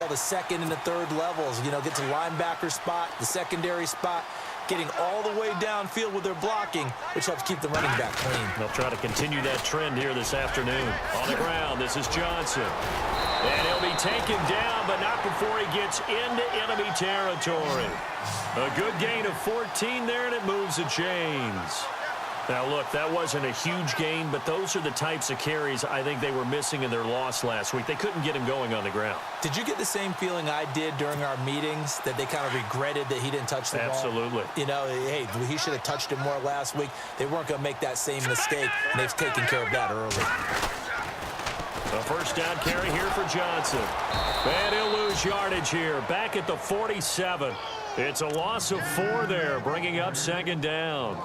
The second and the third levels, get to the linebacker spot, the secondary spot, getting all the way downfield with their blocking, which helps keep the running back clean. They'll try to continue that trend here this afternoon. On the ground, this is Johnson. And he'll be taken down, but not before he gets into enemy territory. A good gain of 14 there, and it moves the chains. Now, look, that wasn't a huge gain, but those are the types of carries I think they were missing in their loss last week. They couldn't get him going on the ground. Did you get the same feeling I did during our meetings, that they kind of regretted that he didn't touch the ball? Absolutely. Hey, he should have touched it more last week. They weren't going to make that same mistake, and they've taken care of that early. A first down carry here for Johnson. And he'll lose yardage here, back at the 47. It's a loss of 4 there, bringing up second down.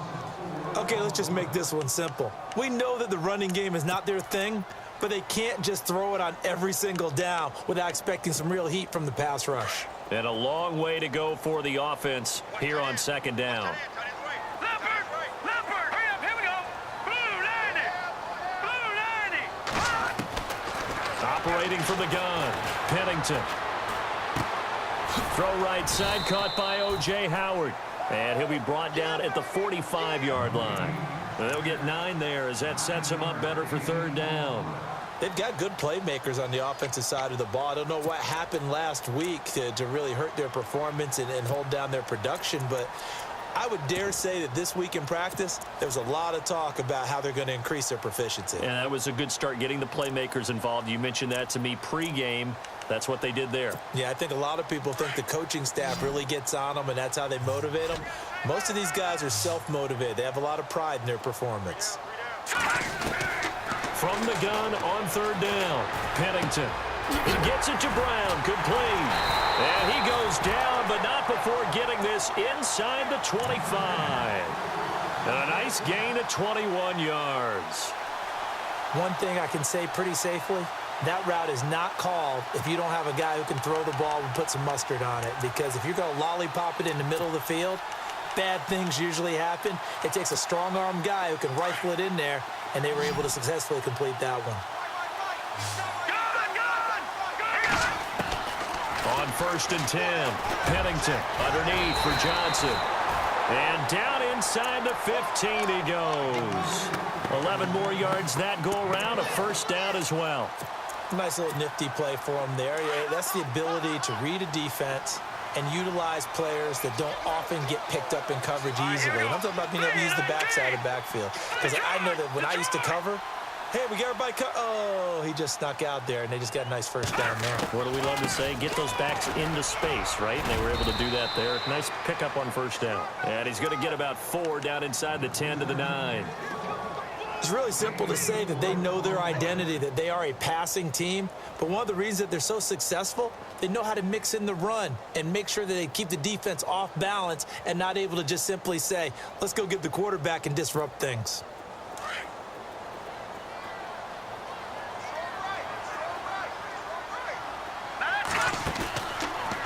Okay, let's just make this one simple. We know that the running game is not their thing, but they can't just throw it on every single down without expecting some real heat from the pass rush. And a long way to go for the offense here on second down. Operating from the gun, Pennington. Throw right side, caught by O.J. Howard. And he'll be brought down at the 45-yard line. They'll get 9 there as that sets him up better for third down. They've got good playmakers on the offensive side of the ball. I don't know what happened last week to really hurt their performance and hold down their production, but I would dare say that this week in practice, there's a lot of talk about how they're going to increase their proficiency. And that was a good start, getting the playmakers involved. You mentioned that to me pregame. That's what they did there. Yeah, I think a lot of people think the coaching staff really gets on them, and that's how they motivate them. Most of these guys are self-motivated. They have a lot of pride in their performance. From the gun on third down, Pennington. He gets it to Brown. Complete. And he goes down, but not before getting this inside the 25. And a nice gain of 21 yards. One thing I can say pretty safely, that route is not called if you don't have a guy who can throw the ball and put some mustard on it. Because if you're going to lollipop it in the middle of the field, bad things usually happen. It takes a strong-arm guy who can rifle it in there, and they were able to successfully complete that one. On 1st and 10, Pennington underneath for Johnson. And down inside the 15 he goes. 11 more yards that go around, a first down as well. Nice little nifty play for him there. Yeah, that's the ability to read a defense and utilize players that don't often get picked up in coverage easily. And I'm talking about being able to use the backside of the backfield. Because I know that when I used to cover, hey, we got everybody oh, he just snuck out there, and they just got a nice first down there. What do we love to say? Get those backs into space, right? And they were able to do that there. Nice pickup on first down. And he's going to get about 4 down inside the 10 to the 9. It's really simple to say that they know their identity, that they are a passing team. But one of the reasons that they're so successful, they know how to mix in the run and make sure that they keep the defense off balance and not able to just simply say, let's go get the quarterback and disrupt things.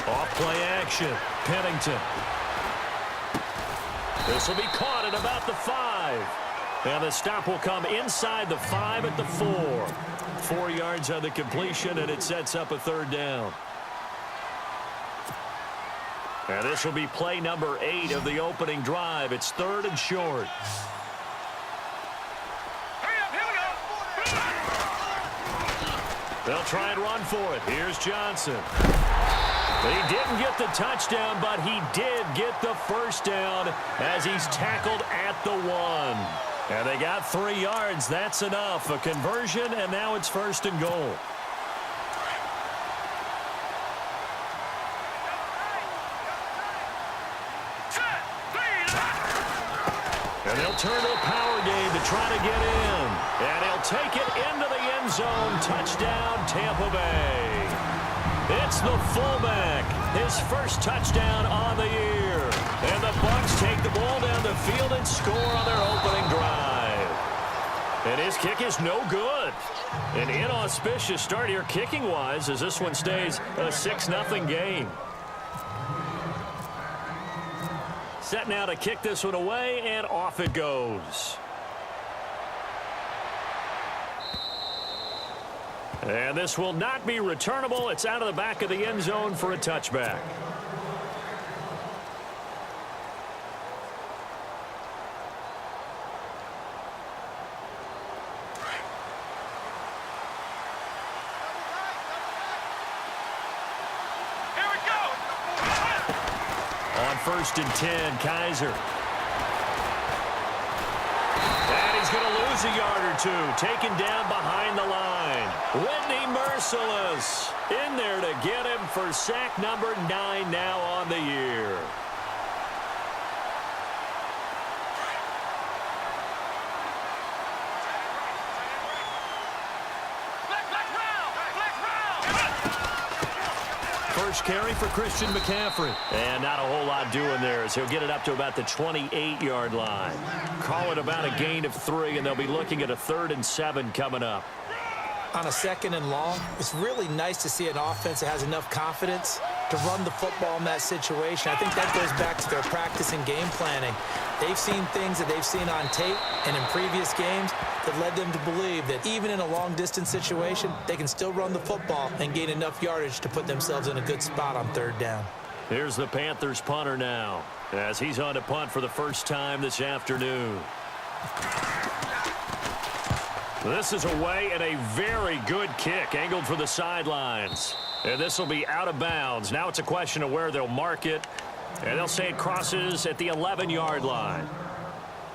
Off play action, Pennington. This will be caught at about the 5. And the stop will come inside the 5 at the 4. 4 yards on the completion, and it sets up a third down. And this will be play number 8 of the opening drive. It's 3rd and short. They'll try and run for it. Here's Johnson. He didn't get the touchdown, but he did get the first down as he's tackled at the 1. And they got 3 yards. That's enough. A conversion, and now it's 1st and goal. And they'll turn to a power game to try to get in. And he'll take it into the end zone. Touchdown, Tampa Bay. It's the fullback. His first touchdown on the year. And the Bucs take the ball down the field and score on their opening drive. And his kick is no good. An inauspicious start here kicking-wise as this one stays a 6-0 game. Set now to kick this one away, and off it goes. And this will not be returnable. It's out of the back of the end zone for a touchback. On 1st and 10, Kaiser. And he's going to lose a yard or two. Taken down behind the line. Whitney Merciless in there to get him for sack number 9 now on the year. First carry for Christian McCaffrey. And not a whole lot doing there as he'll get it up to about the 28-yard line. Call it about a gain of 3, and they'll be looking at a 3rd and 7 coming up. On a 2nd and long, it's really nice to see an offense that has enough confidence to run the football in that situation. I think that goes back to their practice and game planning. They've seen things that they've seen on tape and in previous games that led them to believe that even in a long-distance situation, they can still run the football and gain enough yardage to put themselves in a good spot on 3rd down. Here's the Panthers punter now as he's on to punt for the first time this afternoon. This is away and a very good kick angled for the sidelines. And this will be out of bounds. Now it's a question of where they'll mark it. And they'll say it crosses at the 11-yard line.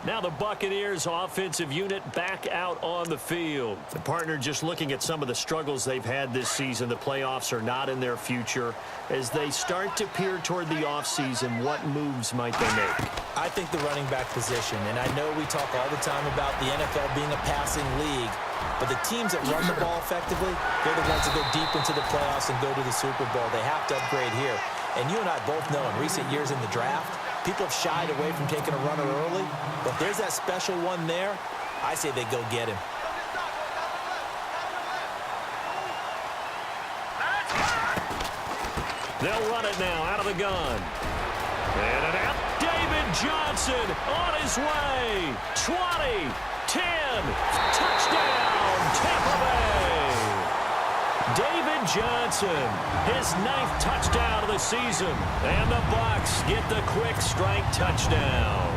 Now the Buccaneers offensive unit back out on the field. The partner just looking at some of the struggles they've had this season. The playoffs are not in their future. As they start to peer toward the offseason, what moves might they make? I think the running back position, and I know we talk all the time about the NFL being a passing league, but the teams that run the ball effectively, they're the ones that go deep into the playoffs and go to the Super Bowl. They have to upgrade here. And you and I both know in recent years in the draft, people have shied away from taking a runner early, but if there's that special one there, I say they go get him. They'll run it now out of the gun. And it out. David Johnson on his way. 20, 10, touchdown, Tampa Bay. David Johnson, his 9th touchdown of the season. And the Bucs get the quick strike touchdown.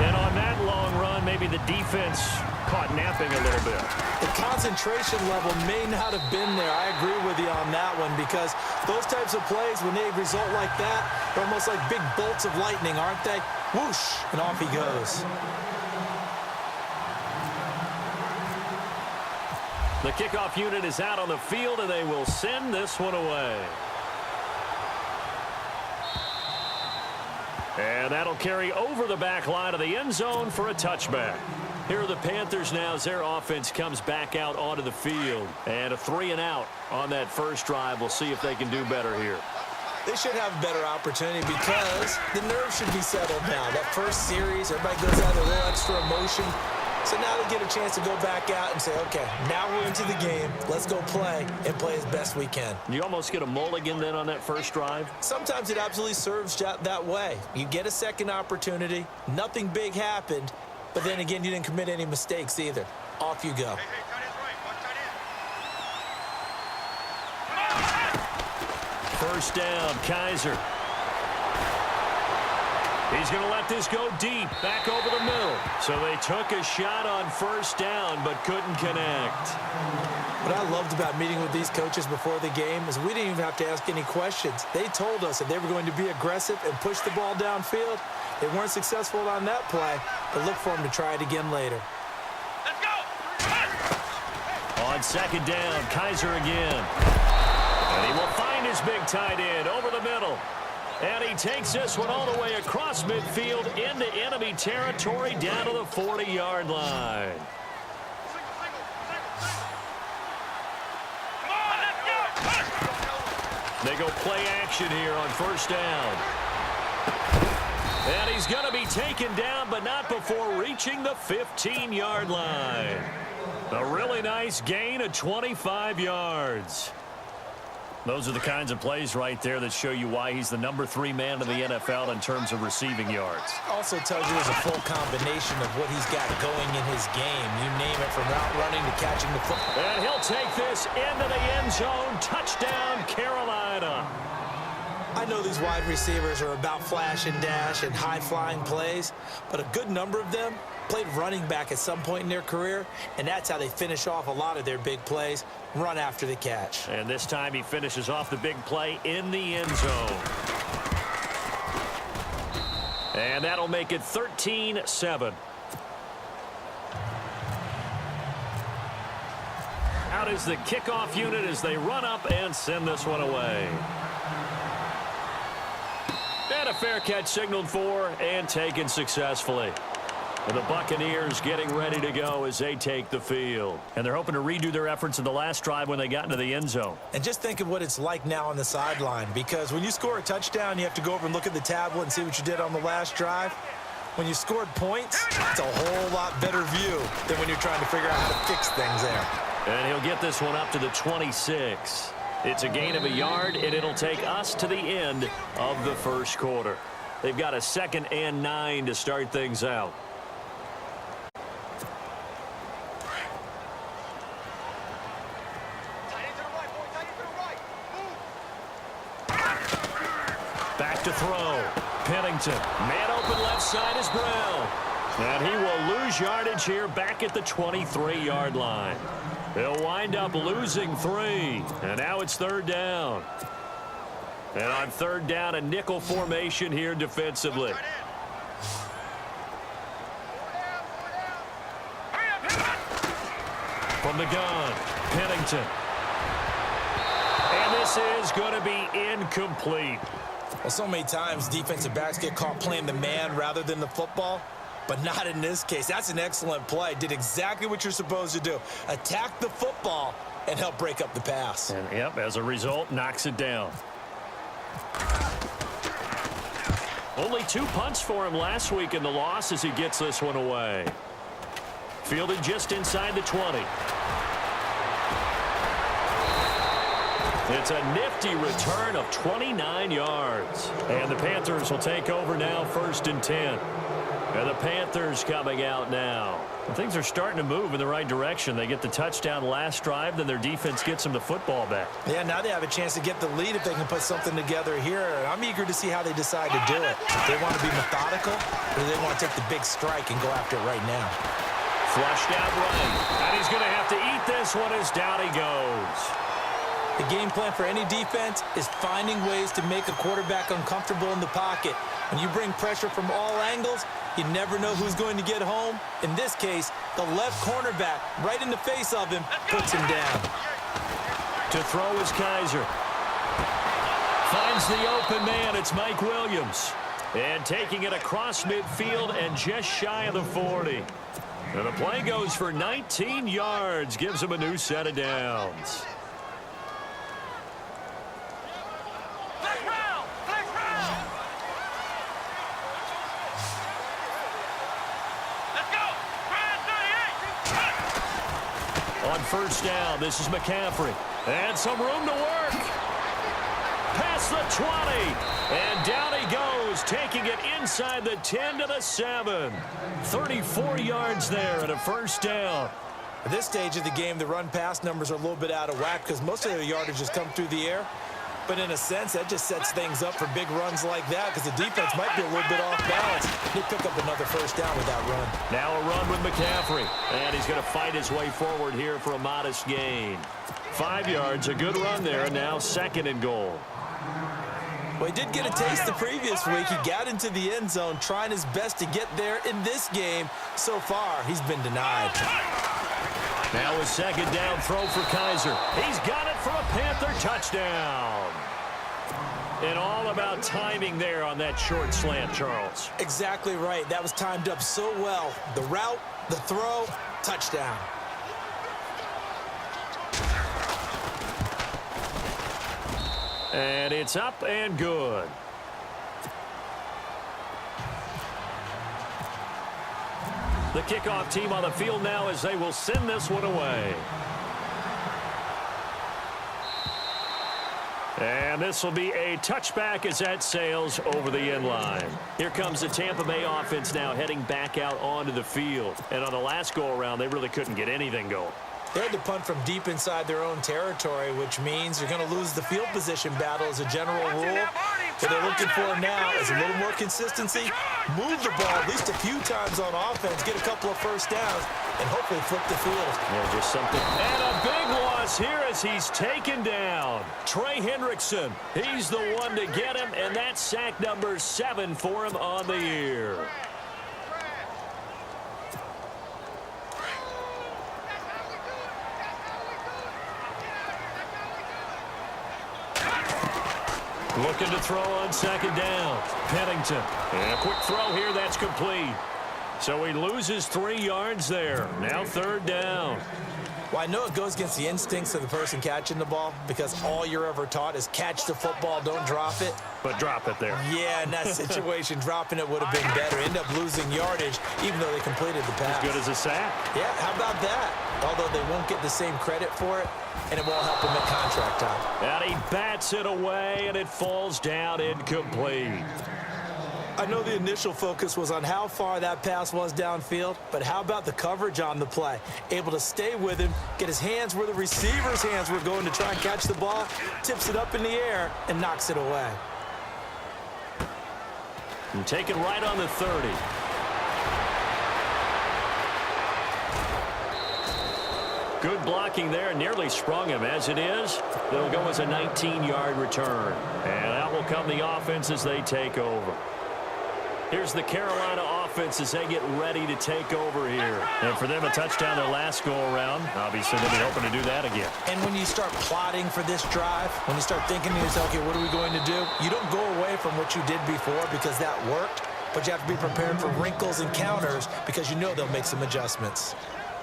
And on that long run, maybe the defense caught napping a little bit. The concentration level may not have been there. I agree with you on that one because those types of plays, when they result like that, they're almost like big bolts of lightning, aren't they? Whoosh, and off he goes. The kickoff unit is out on the field, and they will send this one away. And that'll carry over the back line of the end zone for a touchback. Here are the Panthers now as their offense comes back out onto the field. And a 3-and-out on that first drive. We'll see if they can do better here. They should have a better opportunity because the nerves should be settled now. That first series, everybody goes out with a little extra emotion. So now they get a chance to go back out and say, okay, now we're into the game. Let's go play and play as best we can. You almost get a mulligan then on that first drive? Sometimes it absolutely serves that way. You get a second opportunity. Nothing big happened. But then again, you didn't commit any mistakes either. Off you go. First down, Kaiser. He's going to let this go deep, back over the middle. So they took a shot on first down, but couldn't connect. What I loved about meeting with these coaches before the game is we didn't even have to ask any questions. They told us that they were going to be aggressive and push the ball downfield. They weren't successful on that play, but look for them to try it again later. Let's go! On second down, Kaiser again. And he will find his big tight end over the middle. And he takes this one all the way across midfield into enemy territory down to the 40-yard line. They go play action here on first down. And he's going to be taken down, but not before reaching the 15-yard line. A really nice gain of 25 yards. Those are the kinds of plays right there that show you why he's the #3 man in the NFL in terms of receiving yards. Also tells you there's a full combination of what he's got going in his game. You name it, from route running to catching the football. And he'll take this into the end zone. Touchdown, Carolina. I know these wide receivers are about flash and dash and high-flying plays, but a good number of them played running back at some point in their career, and that's how they finish off a lot of their big plays, run after the catch. And this time he finishes off the big play in the end zone. And that'll make it 13-7. Out is the kickoff unit as they run up and send this one away. And a fair catch signaled for and taken successfully. And the Buccaneers getting ready to go as they take the field. And they're hoping to redo their efforts in the last drive when they got into the end zone. And just think of what it's like now on the sideline, because when you score a touchdown, you have to go over and look at the tablet and see what you did on the last drive. When you scored points, it's a whole lot better view than when you're trying to figure out how to fix things there. And he'll get this one up to the 26. It's a gain of a yard, and it'll take us to the end of the first quarter. They've got a 2nd and 9 to start things out. Back to throw. Pennington. Man open left side is Brown. And he will lose yardage here back at the 23-yard line. They'll wind up losing 3. And now it's 3rd down. And on 3rd down, a nickel formation here defensively. From the gun, Pennington. And this is going to be incomplete. Well, so many times defensive backs get caught playing the man rather than the football, but not in this case. That's an excellent play. Did exactly what you're supposed to do. Attack the football and help break up the pass. And, yep, as a result, knocks it down. Only 2 punts for him last week in the loss as he gets this one away. Fielded just inside the 20. It's a nifty return of 29 yards. And the Panthers will take over now, 1st and 10. And the Panthers coming out now. And things are starting to move in the right direction. They get the touchdown last drive, then their defense gets them the football back. Yeah, now they have a chance to get the lead if they can put something together here. And I'm eager to see how they decide to do it. Do they want to be methodical, or do they want to take the big strike and go after it right now? Flushed out right. And he's going to have to eat this one as down he goes. The game plan for any defense is finding ways to make a quarterback uncomfortable in the pocket. When you bring pressure from all angles, you never know who's going to get home. In this case, the left cornerback, right in the face of him, puts him down. To throw is Kaiser. Finds the open man. It's Mike Williams. And taking it across midfield and just shy of the 40. And the play goes for 19 yards. Gives him a new set of downs. On 1st down, this is McCaffrey. And some room to work. Past the 20. And down he goes, taking it inside the 10 to the 7. 34 yards there and a 1st down. At this stage of the game, the run-pass numbers are a little bit out of whack because most of their yardage has come through the air. But in a sense, that just sets things up for big runs like that because the defense might be a little bit off balance. He'll pick up another 1st down with that run. Now a run with McCaffrey. And he's going to fight his way forward here for a modest gain. 5 yards, a good run there, and now 2nd and goal. Well, he did get a taste the previous week. He got into the end zone trying his best to get there in this game. So far, he's been denied. Now a 2nd down throw for Kaiser. He's got it for a Panther touchdown. And all about timing there on that short slant, Charles. Exactly right. That was timed up so well. The route, the throw, touchdown. And it's up and good. The kickoff team on the field now as they will send this one away. And this will be a touchback as that sails over the end line. Here comes the Tampa Bay offense now heading back out onto the field. And on the last go-around, they really couldn't get anything going. They had to punt from deep inside their own territory, which means you're going to lose the field position battle as a general rule. What they're looking for now is a little more consistency, move the ball at least a few times on offense, get a couple of first downs, and hopefully flip the field. Yeah, just something. And a big loss here as he's taken down. Trey Hendrickson, he's the one to get him, and that's sack number 7 for him on the year. Looking to throw on second down. Pennington. And a quick throw here. That's complete. So he loses 3 yards there. Now third down. Well, I know it goes against the instincts of the person catching the ball because all you're ever taught is catch the football, don't drop it. But drop it there. Yeah, in that situation, dropping it would have been better. End up losing yardage, even though they completed the pass. As good as a sack. Yeah, how about that? Although they won't get the same credit for it, and it won't help them at contract time. And he bats it away, and it falls down incomplete. I know the initial focus was on how far that pass was downfield, but how about the coverage on the play? Able to stay with him, get his hands where the receiver's hands were going to try and catch the ball, tips it up in the air, and knocks it away. And take it right on the 30. Good blocking there, nearly sprung him. As it is, it'll go as a 19-yard return. And out will come the offense as they take over. Here's the Carolina offense as they get ready to take over here. And for them, a touchdown their last go-around. Obviously, they'll be hoping to do that again. And when you start plotting for this drive, when you start thinking to yourself, okay, what are we going to do? You don't go away from what you did before because that worked, but you have to be prepared for wrinkles and counters because you know they'll make some adjustments.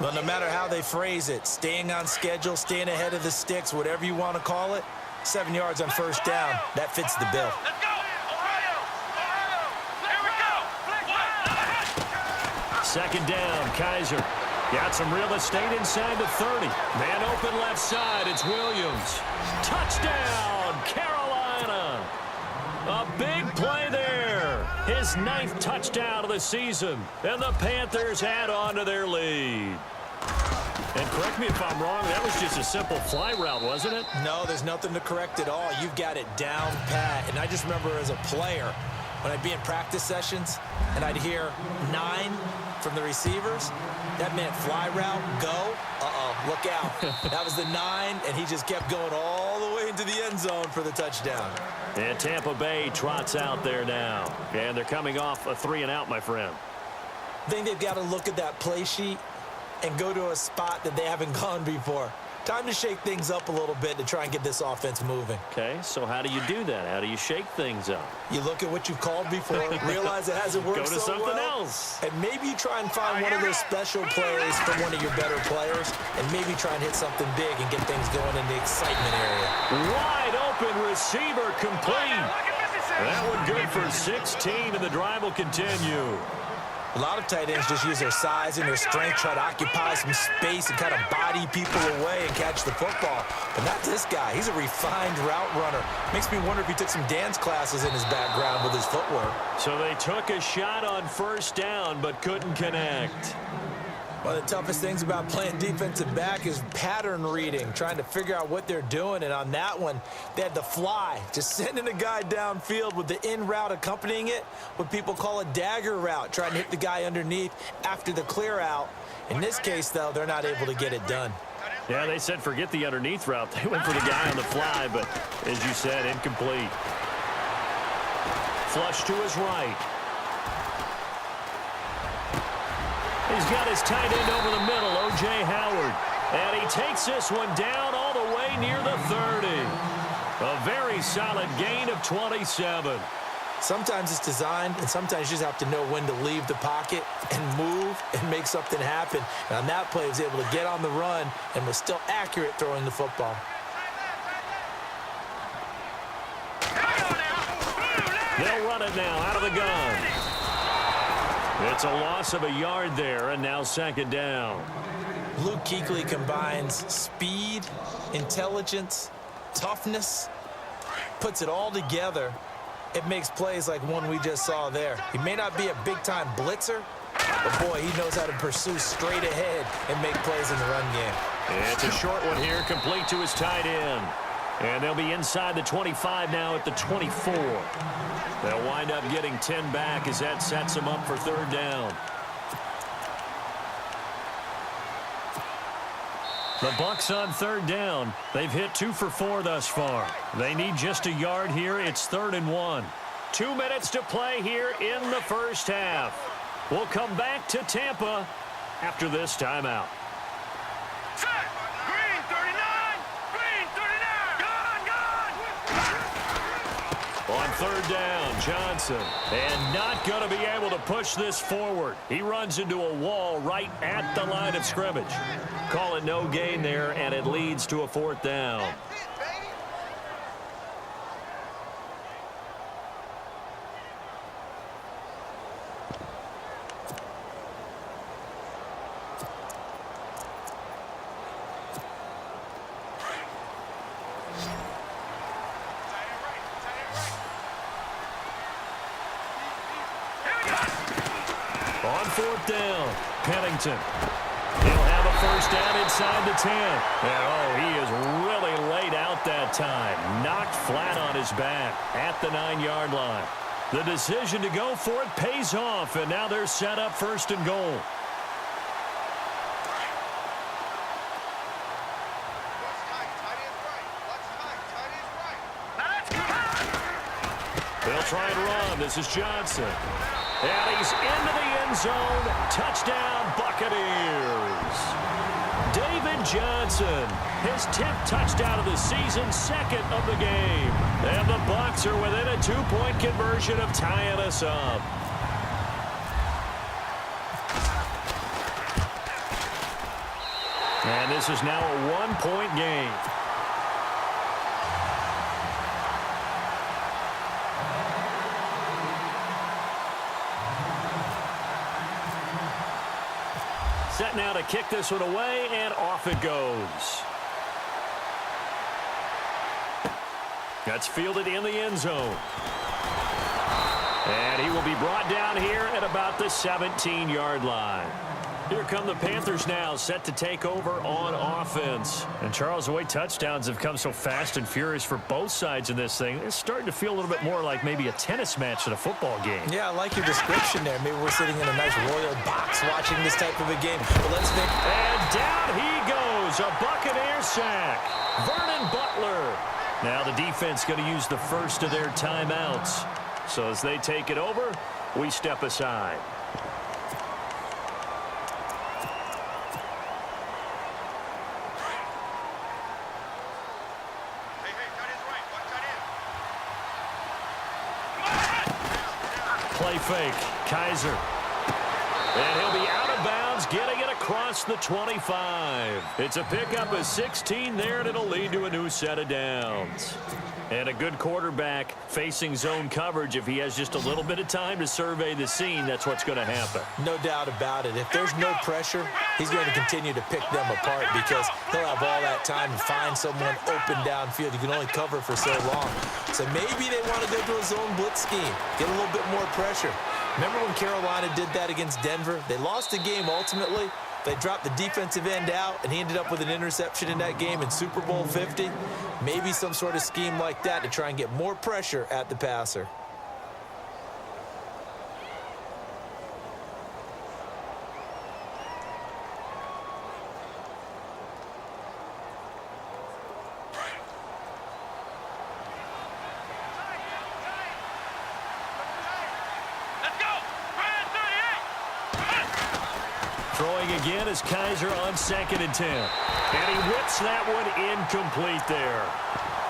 Well, no matter how they phrase it, staying on schedule, staying ahead of the sticks, whatever you want to call it, 7 yards on first down, that fits the bill. Let's go! Ohio! Here we go! Second down, Kaiser. Got some real estate inside the 30. Man open left side, it's Williams. Touchdown, Carolina! A big play there. His 9th touchdown of the season. And the Panthers add on to their lead. And correct me if I'm wrong, that was just a simple fly route, wasn't it? No, there's nothing to correct at all. You've got it down pat. And I just remember as a player, when I'd be in practice sessions and I'd hear 9 from the receivers, that meant fly route, go, look out. That was the 9, and he just kept going all the way into the end zone for the touchdown. And Tampa Bay trots out there now. And they're coming off a 3-and-out, my friend. I think they've got to look at that play sheet and go to a spot that they haven't gone before. Time to shake things up a little bit to try and get this offense moving. Okay, so how do you do that? How do you shake things up? You look at what you've called before, realize it hasn't worked Go to so something well, else. and maybe you try and find one of those special plays from one of your better players, and maybe try and hit something big and get things going in the excitement area. Wide open receiver complete. That one good for 16, and the drive will continue. A lot of tight ends just use their size and their strength, try to occupy some space and kind of body people away and catch the football. But not this guy. He's a refined route runner. Makes me wonder if he took some dance classes in his background with his footwork. So they took a shot on first down, but couldn't connect. One of the toughest things about playing defensive back is pattern reading, trying to figure out what they're doing. And on that one, they had to fly, just sending a guy downfield with the in route accompanying it, what people call a dagger route, trying to hit the guy underneath after the clear out. In this case, though, they're not able to get it done. Yeah, they said forget the underneath route. They went for the guy on the fly, but as you said, incomplete. Flush to his right. He's got his tight end over the middle, O.J. Howard. And he takes this one down all the way near the 30. A very solid gain of 27. Sometimes it's designed, and sometimes you just have to know when to leave the pocket and move and make something happen. And on that play, he was able to get on the run and was still accurate throwing the football. They'll run it now out of the gun. It's a loss of a yard there, and now second down. Luke Kuechly combines speed, intelligence, toughness, puts it all together, it makes plays like one we just saw there. He may not be a big-time blitzer, but, boy, he knows how to pursue straight ahead and make plays in the run game. It's a short one here, complete to his tight end. And they'll be inside the 25 now at the 24. They'll wind up getting 10 back as that sets them up for third down. The Bucs on third down. They've hit 2 for 4 thus far. They need just a yard here. It's 3rd and 1. 2 minutes to play here in the first half. We'll come back to Tampa after this timeout. Set. Green 39. Green 39. Gone. On third down, Johnson. And not going to be able to push this forward. He runs into a wall right at the line of scrimmage. Call it no gain there, and it leads to a 4th down. On 4th down, Pennington. He'll have a first down inside the 10. And, oh, he is really laid out that time. Knocked flat on his back at the 9-yard line. The decision to go for it pays off, and now they're set up 1st and goal. They'll try and run. This is Johnson. And he's into the end zone. Touchdown, Buccaneers. David Johnson, his 10th touchdown of the season, 2nd of the game. And the Bucs are within a 2-point conversion of tying us up. And this is now a 1-point game. Set now to kick this one away, and off it goes. That's fielded in the end zone. And he will be brought down here at about the 17-yard line. Here come the Panthers now, set to take over on offense. And, Charles, the way touchdowns have come so fast and furious for both sides in this thing, it's starting to feel a little bit more like maybe a tennis match than a football game. Yeah, I like your description there. Maybe we're sitting in a nice royal box watching this type of a game. But let's think. And down he goes, a Buccaneer sack. Vernon Butler. Now the defense going to use the first of their timeouts. So as they take it over, we step aside. Play fake. Kaiser. And he'll be out of bounds, getting it across the 25. It's a pickup of 16 there, and it'll lead to a new set of downs. And a good quarterback facing zone coverage. If he has just a little bit of time to survey the scene, that's what's going to happen. No doubt about it. If there's no pressure, he's going to continue to pick them apart because he'll have all that time to find someone open downfield. You can only cover for so long. So maybe they want to go to a zone blitz scheme, get a little bit more pressure. Remember when Carolina did that against Denver? They lost the game ultimately. They dropped the defensive end out, and he ended up with an interception in that game in Super Bowl 50. Maybe some sort of scheme like that to try and get more pressure at the passer. Throwing again is Kaiser on 2nd and 10. And he whips that one incomplete there.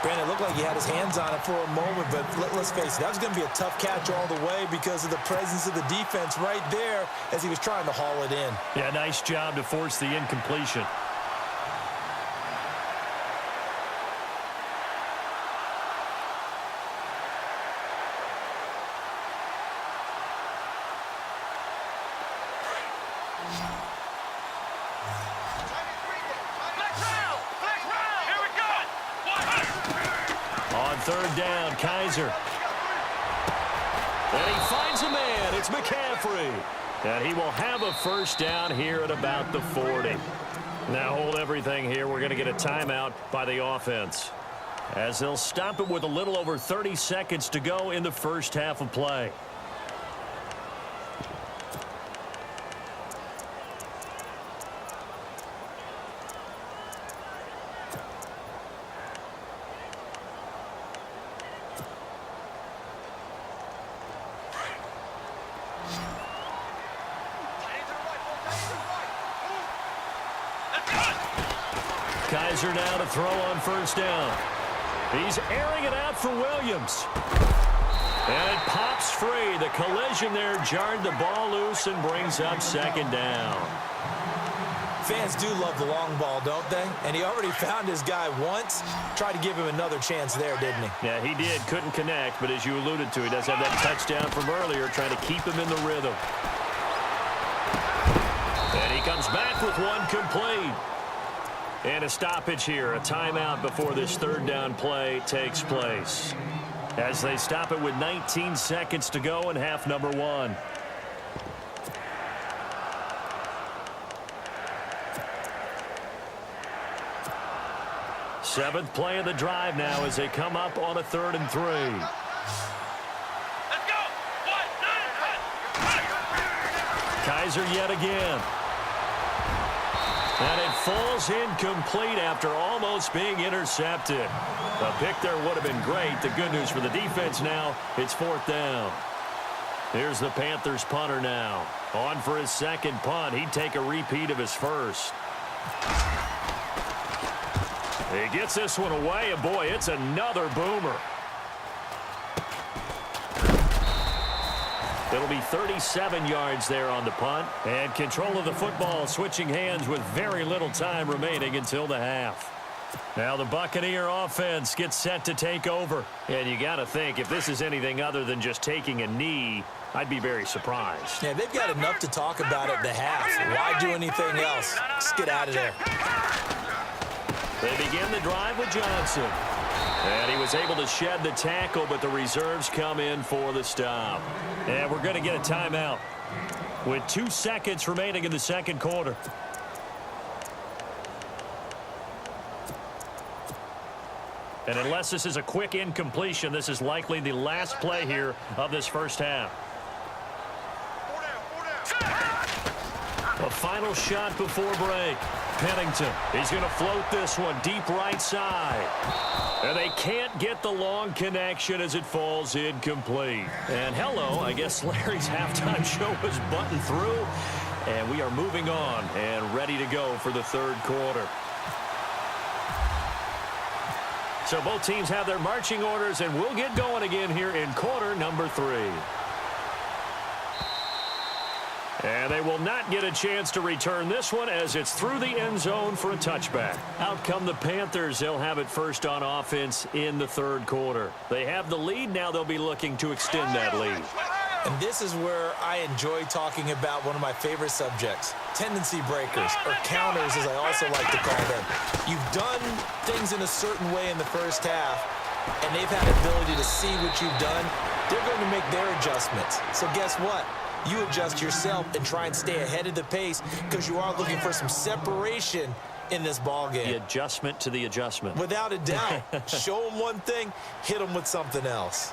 Brandon, it looked like he had his hands on it for a moment, but let's face it, that was going to be a tough catch all the way because of the presence of the defense right there as he was trying to haul it in. Yeah, nice job to force the incompletion. down. Kaiser. And he finds a man. It's McCaffrey. And he will have a first down here at about the 40. Now hold everything here. We're going to get a timeout by the offense, as they'll stop it with a little over 30 seconds to go in the first half of play. Kaiser now to throw on first down. He's airing it out for Williams. And it pops free. The collision there jarred the ball loose and brings up second down. Fans do love the long ball, don't they? And he already found his guy once. Tried to give him another chance there, didn't he? Yeah, he did. Couldn't connect, but as you alluded to, he does have that touchdown from earlier, trying to keep him in the rhythm. And he comes back with one complete. And a stoppage here, a timeout before this third down play takes place, as they stop it with 19 seconds to go in half number one. Seventh play of the drive now as they come up on a 3rd and 3. Let's go. 1, 9, 1. Kaiser yet again. And it falls incomplete after almost being intercepted. The pick there would have been great. The good news for the defense now, it's 4th down. Here's the Panthers punter now. On for his second punt. He'd take a repeat of his first. He gets this one away, and boy, it's another boomer. It'll be 37 yards there on the punt. And control of the football switching hands with very little time remaining until the half. Now the Buccaneer offense gets set to take over. And you got to think, if this is anything other than just taking a knee, I'd be very surprised. Yeah, they've got enough to talk about at the half. Why do anything else? Just get out of there. They begin the drive with Johnson. And he was able to shed the tackle, but the reserves come in for the stop. And we're going to get a timeout with 2 seconds remaining in the second quarter. And unless this is a quick incompletion, this is likely the last play here of this first half. A final shot before break. Pennington, he's going to float this one deep right side. And they can't get the long connection as it falls incomplete. And hello, I guess Larry's halftime show was buttoned through. And we are moving on and ready to go for the third quarter. So both teams have their marching orders, and we'll get going again here in quarter number 3. And they will not get a chance to return this one as it's through the end zone for a touchback. Out come the Panthers. They'll have it first on offense in the third quarter. They have the lead. Now they'll be looking to extend that lead. And this is where I enjoy talking about one of my favorite subjects, tendency breakers, or counters as I also like to call them. You've done things in a certain way in the first half, and they've had the ability to see what you've done. They're going to make their adjustments. So guess what? You adjust yourself and try and stay ahead of the pace because you are looking for some separation in this ball game. The adjustment to the adjustment. Without a doubt. Show them one thing, hit them with something else.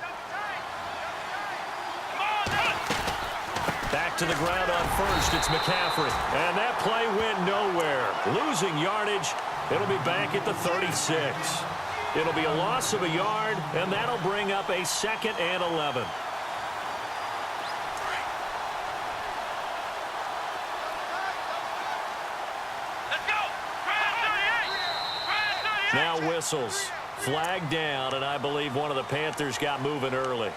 Back to the ground on first, it's McCaffrey. And that play went nowhere. Losing yardage, it'll be back at the 36. It'll be a loss of a yard, and that'll bring up a 2nd and 11. Now whistles. Flag down, and I believe one of the Panthers got moving early.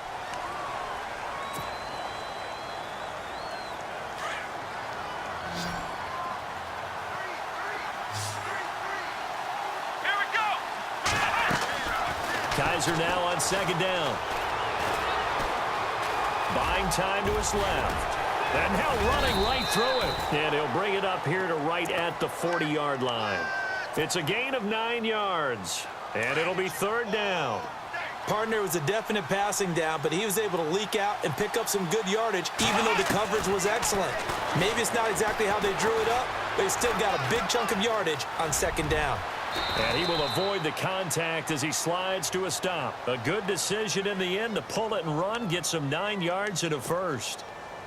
Here we go. Kaiser now on 2nd down. Buying time to his left. And now running right through it. And he'll bring it up here to right at the 40-yard line. It's a gain of 9 yards. And it'll be 3rd down. Partner was a definite passing down, but he was able to leak out and pick up some good yardage, even though the coverage was excellent. Maybe it's not exactly how they drew it up, but he still got a big chunk of yardage on second down. And he will avoid the contact as he slides to a stop. A good decision in the end to pull it and run, get some 9 yards and a first.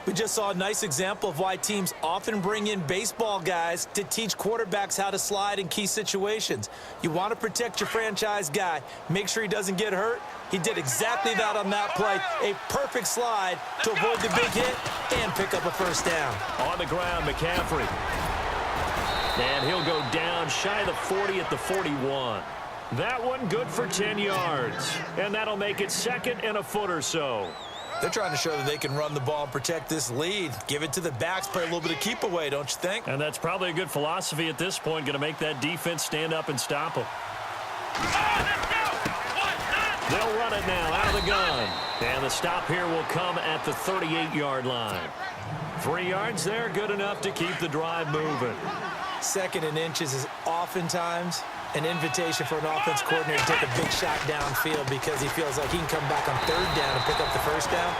We just saw a nice example of why teams often bring in baseball guys to teach quarterbacks how to slide in key situations. You want to protect your franchise guy. Make sure he doesn't get hurt. He did exactly that on that play. A perfect slide to avoid the big hit and pick up a first down. On the ground, McCaffrey. And he'll go down shy of the 40 at the 41. That one good for 10 yards. And that'll make it second and a foot or so. They're trying to show that they can run the ball and protect this lead. Give it to the backs, play a little bit of keep away, don't you think? And that's probably a good philosophy at this point, going to make that defense stand up and stop them. They'll run it now out of the gun. And the stop here will come at the 38-yard line. 3 yards there, good enough to keep the drive moving. Second and inches is oftentimes an invitation for an offense coordinator to take a big shot downfield because he feels like he can come back on third down and pick up the first down.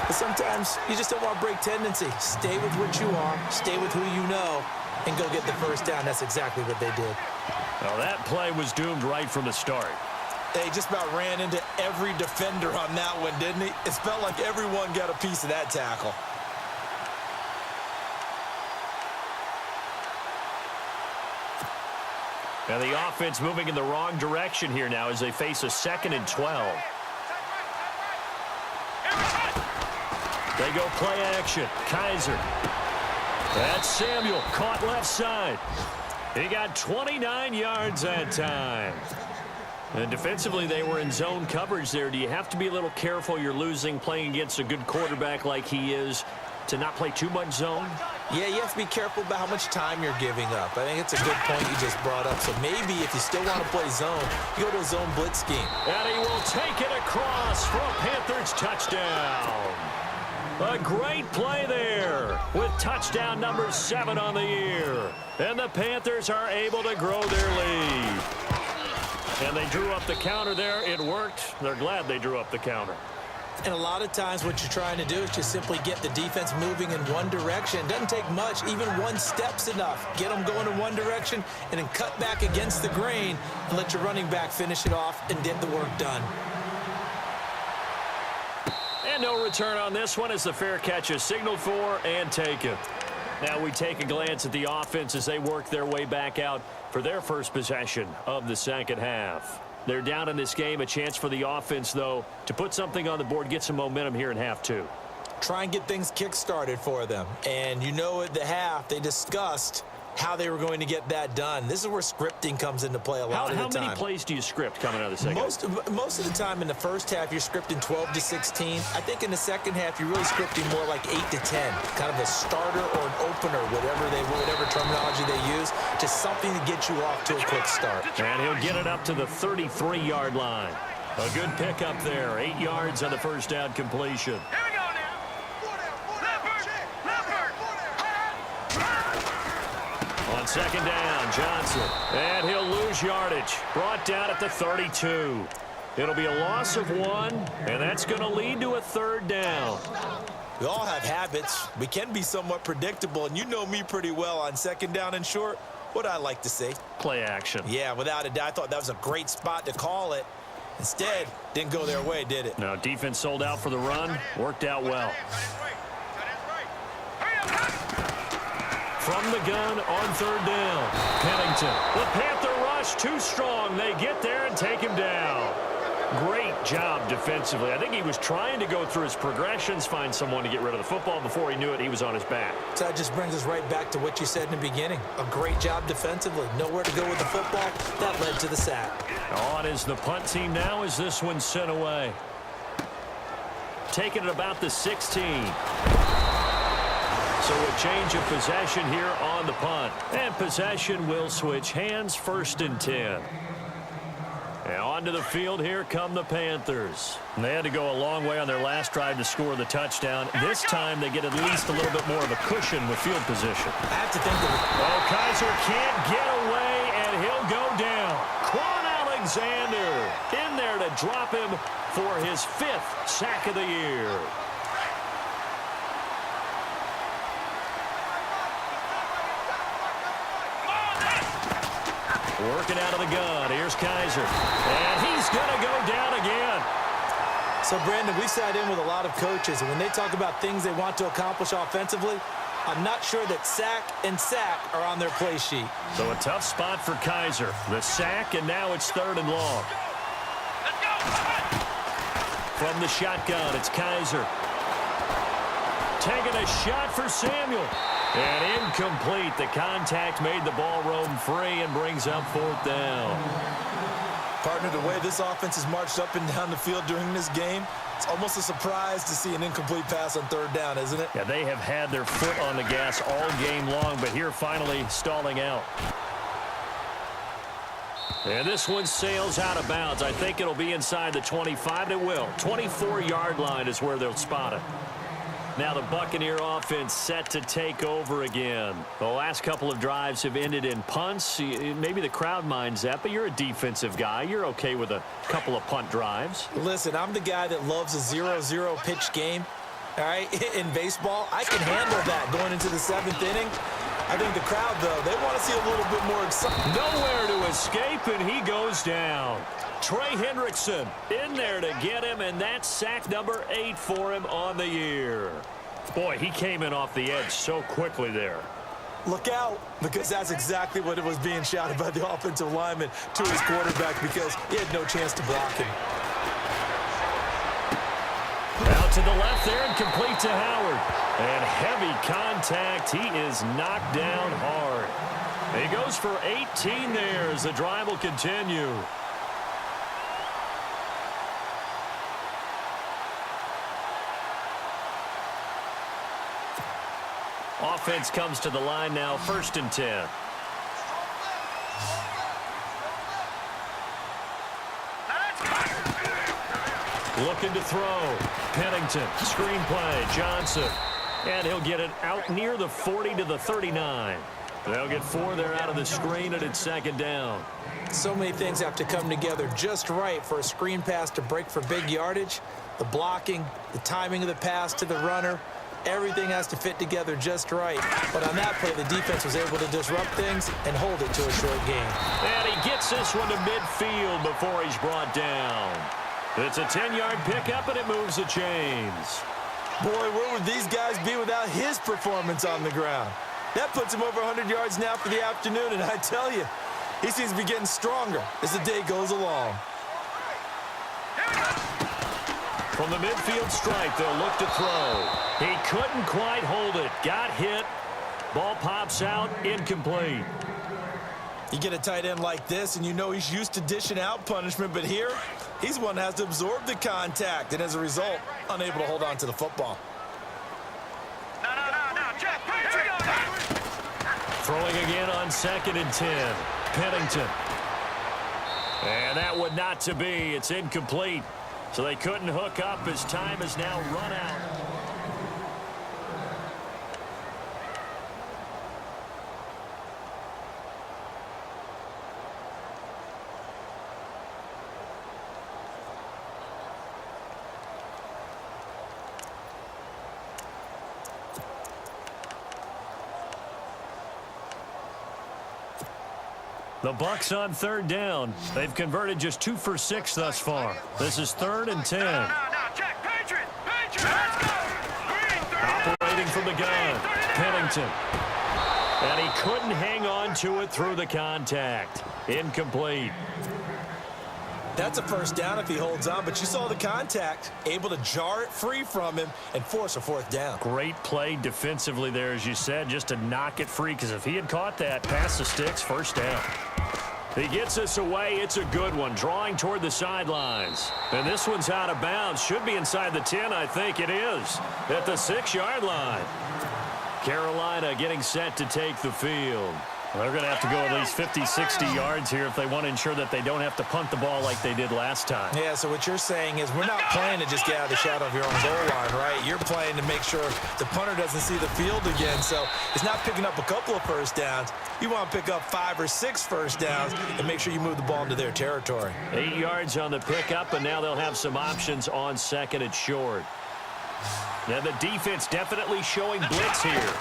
But sometimes you just don't want to break tendency. Stay with what you are, stay with who you know, and go get the first down. That's exactly what they did. Well, that play was doomed right from the start. They just about ran into every defender on that one, didn't he? It felt like everyone got a piece of that tackle. And the offense moving in the wrong direction here now as they face a 2nd and 12. They go play action. Kaiser. That's Samuel. Caught left side. He got 29 yards that time. And defensively, they were in zone coverage there. Do you have to be a little careful? You're losing playing against a good quarterback like he is to not play too much zone? Yeah, you have to be careful about how much time you're giving up. I think it's a good point you just brought up. So maybe if you still want to play zone, you go to a zone blitz scheme. And he will take it across for a Panthers touchdown. A great play there with touchdown number 7 on the year. And the Panthers are able to grow their lead. And they drew up the counter there. It worked. They're glad they drew up the counter. And a lot of times what you're trying to do is just simply get the defense moving in one direction. It doesn't take much. Even one step's enough. Get them going in one direction and then cut back against the grain and let your running back finish it off and get the work done. And no return on this one as the fair catch is signaled for and taken. Now we take a glance at the offense as they work their way back out for their first possession of the second half. They're down in this game. A chance for the offense, though, to put something on the board, get some momentum here in half 2. Try and get things kick-started for them. And you know at the half, they discussed how they were going to get that done. This is where scripting comes into play a lot of the time. How many plays do you script coming out of the second? Most of the time in the first half, you're scripting 12 to 16. I think in the second half, you're really scripting more like 8 to 10. Kind of a starter or an opener, whatever terminology they use. Just something to get you off to a quick start. And he'll get it up to the 33-yard line. A good pickup there. 8 yards on the first down completion. Here we go now. On second down, Johnson. And he'll lose yardage. Brought down at the 32. It'll be a loss of 1, and that's going to lead to a 3rd down. We all have habits. We can be somewhat predictable, and you know me pretty well on second down and short. What I like to see. Play action. Yeah, without a doubt. I thought that was a great spot to call it. Instead, didn't go their way, did it? No, defense sold out for the run. Worked out well. From the gun on 3rd down. Pennington. The Panther rush too strong. They get there and take him down. Great job defensively. I think he was trying to go through his progressions, find someone to get rid of the football. Before he knew it, he was on his back. So that just brings us right back to what you said in the beginning. A great job defensively. Nowhere to go with the football. That led to the sack. On is the punt team now as this one's sent away. Taking it about the 16. So a change of possession here on the punt. And possession will switch hands, 1st and 10. And onto the field, here come the Panthers. And they had to go a long way on their last drive to score the touchdown. This time they get at least a little bit more of a cushion with field position. I have to think that... Oh, Kaiser can't get away, and he'll go down. Quan Alexander in there to drop him for his 5th sack of the year. Working out of the gun. Here's Kaiser. And he's going to go down again. So, Brandon, we sat in with a lot of coaches, and when they talk about things they want to accomplish offensively, I'm not sure that sack and sack are on their play sheet. So a tough spot for Kaiser. The sack, and now it's 3rd and long. From the shotgun, it's Kaiser. Taking a shot for Samuel. And incomplete. The contact made the ball roam free and brings up 4th down. Partner, the way this offense has marched up and down the field during this game, it's almost a surprise to see an incomplete pass on 3rd down, isn't it? Yeah, they have had their foot on the gas all game long, but here finally stalling out. And this one sails out of bounds. I think it'll be inside the 25. It will. 24-yard line is where they'll spot it. Now the Buccaneer offense set to take over again. The last couple of drives have ended in punts. Maybe the crowd minds that, but you're a defensive guy. You're okay with a couple of punt drives. Listen, I'm the guy that loves a 0-0 pitch game. All right, in baseball, I can handle that going into the 7th inning. I think the crowd, though, they want to see a little bit more excitement. Nowhere to escape, and he goes down. Trey Hendrickson in there to get him, and that's sack number 8 for him on the year. Boy, he came in off the edge so quickly there. Look out, because that's exactly what it was being shouted by the offensive lineman to his quarterback, because he had no chance to block him. Out to the left there and complete to Howard. And heavy contact. He is knocked down hard. He goes for 18 there as the drive will continue. Offense comes to the line now, 1st and 10. Looking to throw. Pennington, screen play, Johnson. And he'll get it out near the 40 to the 39. They'll get 4 there out of the screen, and it's 2nd down. So many things have to come together just right for a screen pass to break for big yardage. The blocking, the timing of the pass to the runner, everything has to fit together just right. But on that play, the defense was able to disrupt things and hold it to a short game. And he gets this one to midfield before he's brought down. It's a 10-yard pickup, and it moves the chains. Boy, where would these guys be without his performance on the ground? That puts him over 100 yards now for the afternoon, and I tell you, he seems to be getting stronger as the day goes along. From the midfield stripe, they'll look to throw. He couldn't quite hold it. Got hit. Ball pops out, incomplete. You get a tight end like this, and you know he's used to dishing out punishment, but here, he's one that has to absorb the contact, and as a result, unable to hold on to the football. No, Jeff, here we go. Throwing again on 2nd and 10. Pennington. And that would not to be. It's incomplete. So they couldn't hook up as time is now run out. The Bucs on 3rd down. They've converted just 2 for 6 thus far. This is 3rd and 10. No, check, Patriot, let's go. Operating from the gun, Pennington. And he couldn't hang on to it through the contact. Incomplete. That's a 1st down if he holds on, but you saw the contact, able to jar it free from him and force a 4th down. Great play defensively there, as you said, just to knock it free, because if he had caught that, pass the sticks, 1st down. He gets us away. It's a good one, drawing toward the sidelines. And this one's out of bounds. Should be inside the 10, I think it is, at the 6-yard line. Carolina getting set to take the field. Well, they're going to have to go at least 50, 60 yards here if they want to ensure that they don't have to punt the ball like they did last time. Yeah, so what you're saying is we're not playing to just get out of the shadow of your own goal line, right? You're playing to make sure the punter doesn't see the field again. So it's not picking up a couple of first downs. You want to pick up 5 or 6 first downs and make sure you move the ball into their territory. 8 yards on the pickup, and now they'll have some options on second and short. Now the defense definitely showing blitz here.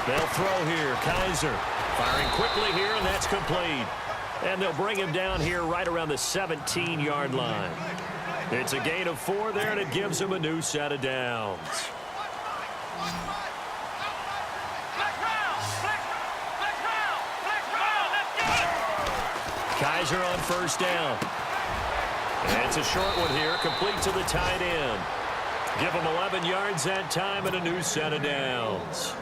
They'll throw here. Kaiser firing quickly here, and that's complete. And they'll bring him down here right around the 17-yard line. It's a gain of 4 there, and it gives him a new set of downs. Kaiser on first down. And it's a short one here, complete to the tight end. Give him 11 yards that time and a new set of downs.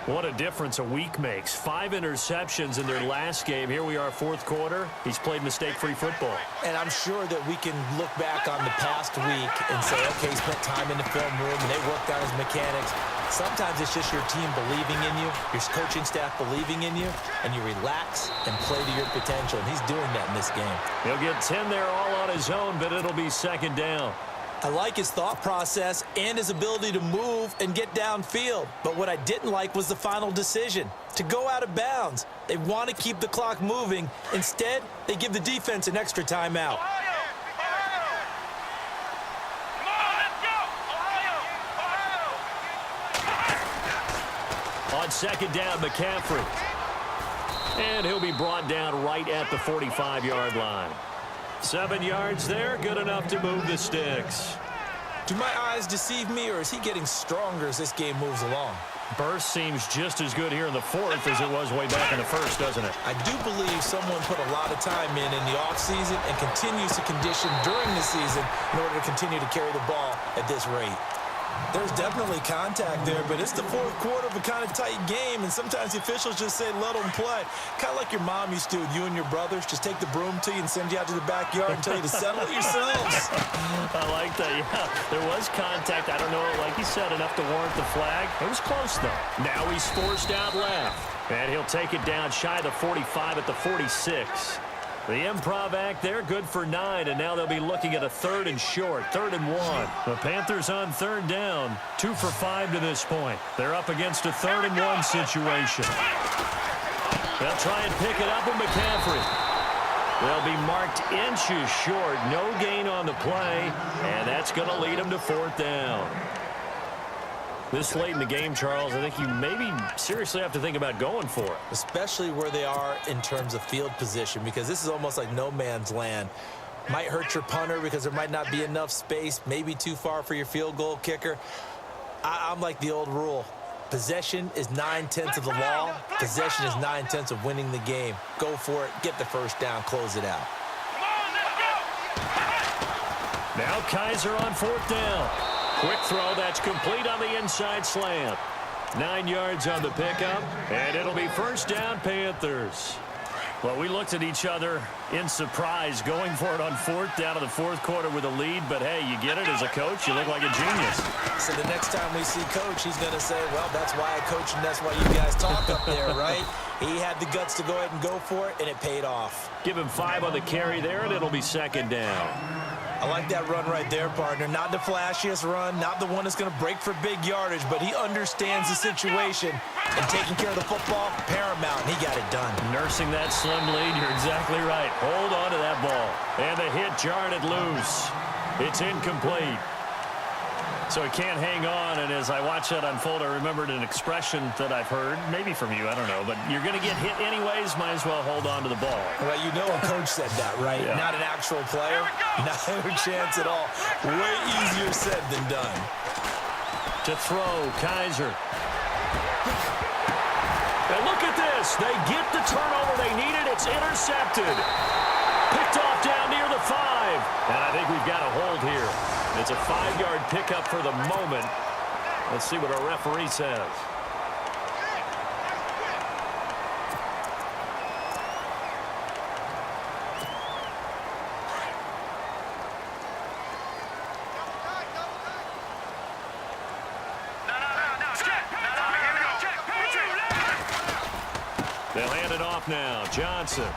What a difference a week makes. 5 interceptions in their last game. Here we are, fourth quarter. He's played mistake-free football. And I'm sure that we can look back on the past week and say, okay, he spent time in the film room and they worked on his mechanics. Sometimes it's just your team believing in you, your coaching staff believing in you, and you relax and play to your potential. And he's doing that in this game. He'll get 10 there all on his own, but it'll be second down. I like his thought process and his ability to move and get downfield. But what I didn't like was the final decision, to go out of bounds. They want to keep the clock moving. Instead, they give the defense an extra timeout. On second down, McCaffrey. And he'll be brought down right at the 45-yard line. 7 yards there, good enough to move the sticks. Do my eyes deceive me, or is he getting stronger as this game moves along? Burst seems just as good here in the fourth as it was way back in the first, doesn't it? I do believe someone put a lot of time in the offseason and continues to condition during the season in order to continue to carry the ball at this rate. There's definitely contact there, but it's the fourth quarter of a kind of tight game, and sometimes the officials just say, let them play. Kind of like your mom used to with you and your brothers. Just take the broom to you and send you out to the backyard and tell you to settle it yourselves. I like that, yeah. There was contact. I don't know, like you said, enough to warrant the flag. It was close, though. Now he's forced out left, and he'll take it down shy of the 45 at the 46. The improv act there, good for 9, and now they'll be looking at a 3rd and short, 3rd and 1. The Panthers on 3rd down, 2 for 5 to this point. They're up against a 3rd and 1 situation. They'll try and pick it up with McCaffrey. They'll be marked inches short, no gain on the play, and that's going to lead them to 4th down. This late in the game, Charles, I think you maybe seriously have to think about going for it. Especially where they are in terms of field position, because this is almost like no man's land. Might hurt your punter because there might not be enough space, maybe too far for your field goal kicker. I'm like the old rule. Possession is 9/10 of the law. Possession is 9/10 of winning the game. Go for it, get the first down, close it out. Now Kaiser on 4th down. Quick throw, that's complete on the inside slant. 9 yards on the pickup, and it'll be first down, Panthers. Well, we looked at each other in surprise, going for it on 4th down in the 4th quarter with a lead, but hey, you get it as a coach, you look like a genius. So the next time we see Coach, he's going to say, well, that's why I coach and that's why you guys talk up there, right? He had the guts to go ahead and go for it, and it paid off. Give him 5 on the carry there, and it'll be second down. I like that run right there, partner. Not the flashiest run, not the one that's going to break for big yardage, but he understands the situation, and taking care of the football, paramount, and he got it done. Nursing that slim lead, you're exactly right. Hold on to that ball. And the hit jarred it loose. It's incomplete. So he can't hang on, and as I watch that unfold, I remembered an expression that I've heard, maybe from you, I don't know, but you're going to get hit anyways, might as well hold on to the ball. Well, you know a coach said that, right? Yeah. Not an actual player. Not a chance at all. Way easier said than done. To throw, Kaiser. And look at this. They get the turnover they needed. It's intercepted. Picked off down near the 5. And I think we've got a hold here. It's a 5-yard pickup for the moment. Let's see what our referee says. They'll hand it off now. Johnson.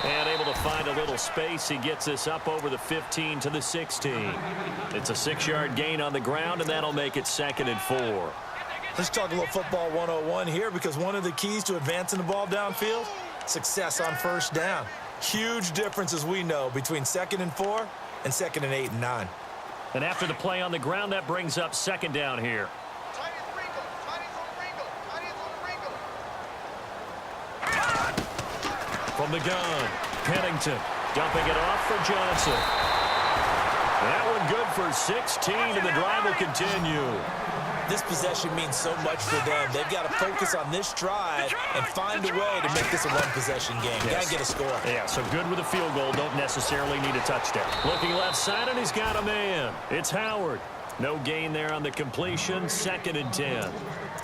And able to find a little space. He gets this up over the 15 to the 16. It's a 6-yard gain on the ground, and that'll make it 2nd and 4. Let's talk a little football 101 here, because one of the keys to advancing the ball downfield, success on first down. Huge difference, as we know, between 2nd and 4 and 2nd and 8 and 9. And after the play on the ground, that brings up 2nd down here. From the gun, Pennington dumping it off for Johnson. That one good for 16, and the drive will continue. This possession means so much for them. They've got to focus on this drive and find a way to make this a one-possession game. Yes. Got to get a score. Yeah, so good with a field goal. Don't necessarily need a touchdown. Looking left side, and he's got a man. It's Howard. No gain there on the completion. 2nd and 10.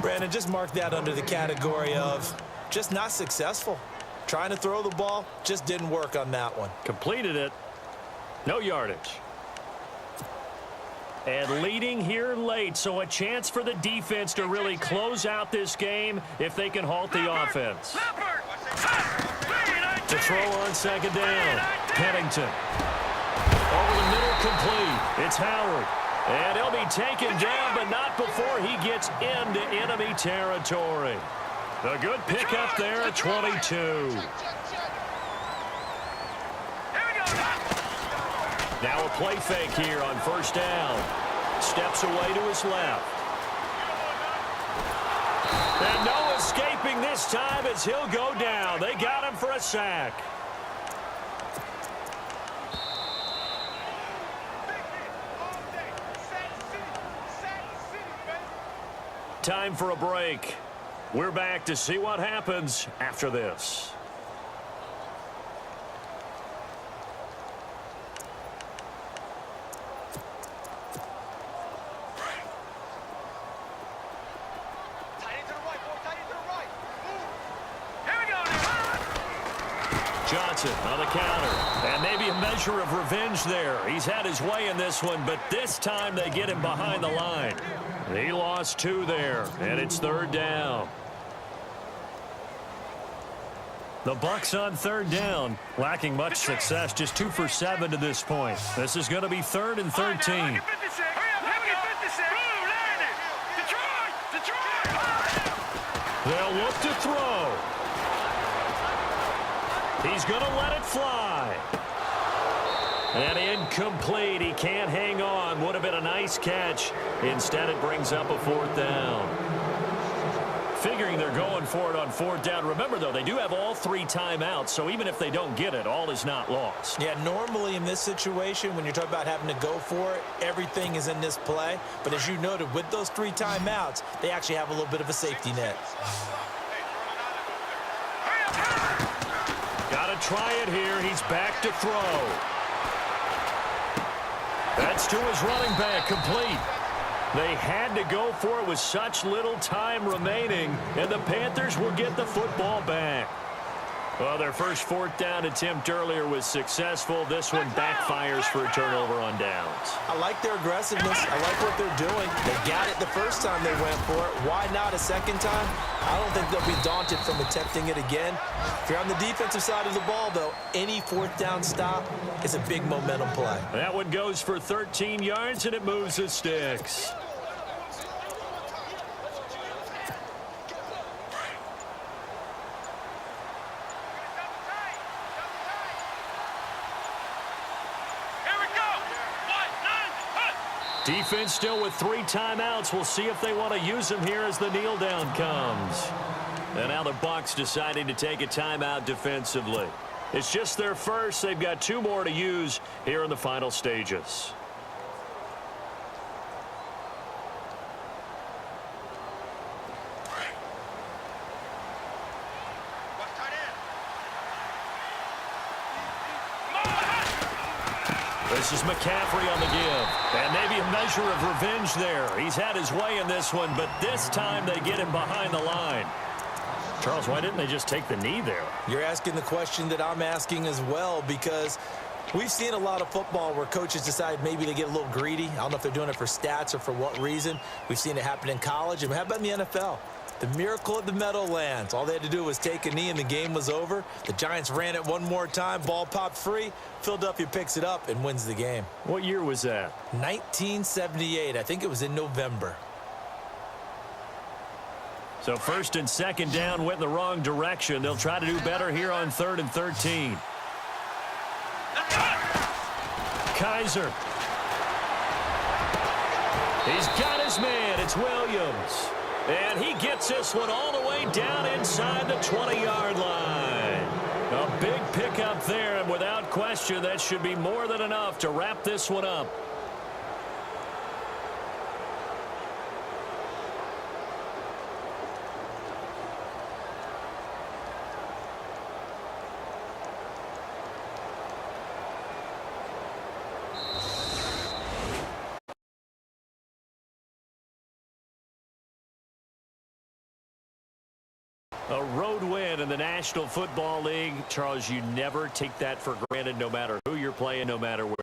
Brandon, just mark that under the category of just not successful. Trying to throw the ball, just didn't work on that one. Completed it. No yardage. And leading here late, so a chance for the defense to really close out this game if they can halt the offense. To throw on 2nd down, Pennington. Over the middle, complete. It's Howard. And he'll be taken down, but not before he gets into enemy territory. A good pickup there at 22. Now a play fake here on first down. Steps away to his left. And no escaping this time as he'll go down. They got him for a sack. Time for a break. We're back to see what happens after this. Johnson on the counter. And maybe a measure of revenge there. He's had his way in this one, but this time they get him behind the line. He lost 2 there, and it's 3rd down. The Bucs on 3rd down, lacking much success, just 2 for 7 to this point. This is going to be 3rd and 13. They'll look to throw. He's going to let it fly. And incomplete. He can't hang on. Would have been a nice catch. Instead, it brings up a 4th down. Figuring they're going for it on 4th down. Remember, though, they do have all 3 timeouts, so even if they don't get it, all is not lost. Yeah, normally in this situation, when you're talking about having to go for it, everything is in this play. But as you noted, with those 3 timeouts, they actually have a little bit of a safety net. Got to try it here. He's back to throw. That's to his running back, complete. They had to go for it with such little time remaining, and the Panthers will get the football back. Well, their first 4th down attempt earlier was successful. This one backfires for a turnover on downs. I like their aggressiveness. I like what they're doing. They got it the first time they went for it. Why not a second time? I don't think they'll be daunted from attempting it again. If you're on the defensive side of the ball, though, any 4th down stop is a big momentum play. That one goes for 13 yards, and it moves the sticks. Defense still with 3 timeouts. We'll see if they want to use them here as the kneel down comes. And now the Bucs deciding to take a timeout defensively. It's just their first. They've got 2 more to use here in the final stages. This is McCaffrey on the give. And maybe a measure of revenge there. He's had his way in this one, but this time they get him behind the line. Charles, why didn't they just take the knee there? You're asking the question that I'm asking as well, because we've seen a lot of football where coaches decide maybe they get a little greedy. I don't know if they're doing it for stats or for what reason. We've seen it happen in college. And how about in the NFL? The miracle at the Meadowlands. All they had to do was take a knee and the game was over. The Giants ran it one more time. Ball popped free. Philadelphia picks it up and wins the game. What year was that? 1978. I think it was in November. So first and second down went in the wrong direction. They'll try to do better here on 3rd and 13. Kaiser. He's got his man. It's Williams. And he gets this one all the way down inside the 20-yard line. A big pickup there, and without question, that should be more than enough to wrap this one up. A road win in the National Football League. Charles, you never take that for granted no matter who you're playing, no matter where.